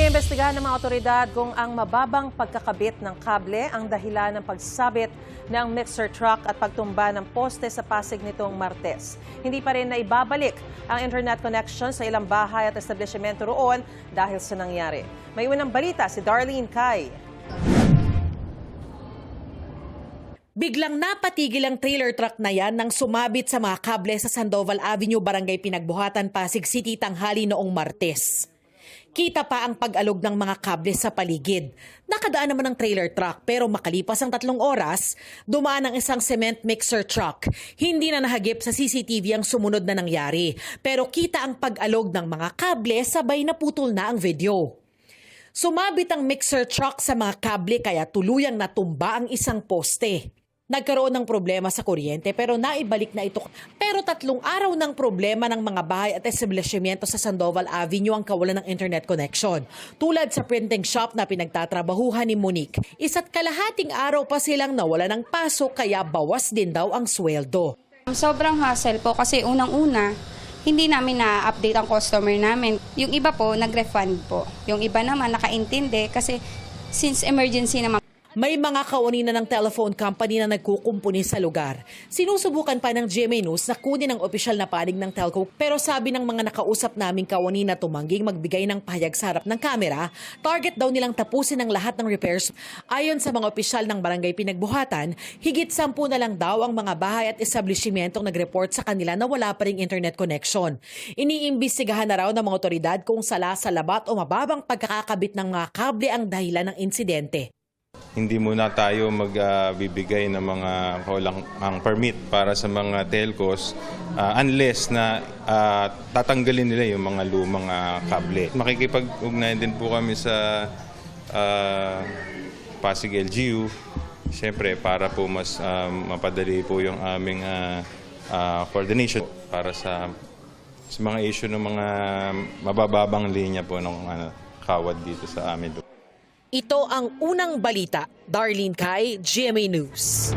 Iniimbestigahan ng mga otoridad kung ang mababang pagkakabit ng kable ang dahilan ng pagsabit ng mixer truck at pagtumba ng poste sa Pasig nitong Martes. Hindi pa rin naibabalik ang internet connection sa ilang bahay at establishmento roon dahil sa nangyari. May unang balita si Darlene Kai. Biglang napatigil ang trailer truck na yan nang sumabit sa mga kable sa Sandoval Avenue, Barangay Pinagbuhatan, Pasig City tanghali noong Martes. Kita pa ang pag-alog ng mga kable sa paligid. Nakadaan naman ang trailer truck pero makalipas ang 3 oras, dumaan ang isang cement mixer truck. Hindi na nahagip sa CCTV ang sumunod na nangyari. Pero kita ang pag-alog ng mga kable sabay na putol na ang video. Sumabit ang mixer truck sa mga kable kaya tuluyang natumba ang isang poste. Nagkaroon ng problema sa kuryente pero naibalik na ito. Pero 3 araw ng problema ng mga bahay at establishmento sa Sandoval Avenue ang kawalan ng internet connection. Tulad sa printing shop na pinagtatrabahuhan ni Monique. 1.5 araw pa silang nawala ng pasok kaya bawas din daw ang sweldo. Sobrang hassle po kasi unang-una, hindi namin na-update ang customer namin. Yung iba po, nag-refund po. Yung iba naman nakaintindi kasi since emergency naman. May mga kawani na ng telephone company na nagkukumpuni sa lugar. Sinusubukan pa ng GMA News na kunin ang opisyal na panig ng telco pero sabi ng mga nakausap naming kawani na tumangging magbigay ng pahayag sa harap ng kamera, target daw nilang tapusin ang lahat ng repairs. Ayon sa mga opisyal ng Barangay Pinagbuhatan, higit 10 na lang daw ang mga bahay at establishmentong nag-report sa kanila na wala pa ring internet connection. Iniimbestigahan na raw ng mga otoridad kung sala-salabat o mababang pagkakakabit ng mga kable ang dahilan ng insidente. Hindi muna tayo magbibigay ng mga ang permit para sa mga telcos unless na tatanggalin nila yung mga lumang kable. Makikipag-ugnayan din po kami sa Pasig LGU, siyempre para po mas mapadali po yung aming coordination para sa mga issue ng mga mabababang linya po ng kawad dito sa amin. Ito ang unang balita. Darlene Kai, GMA News.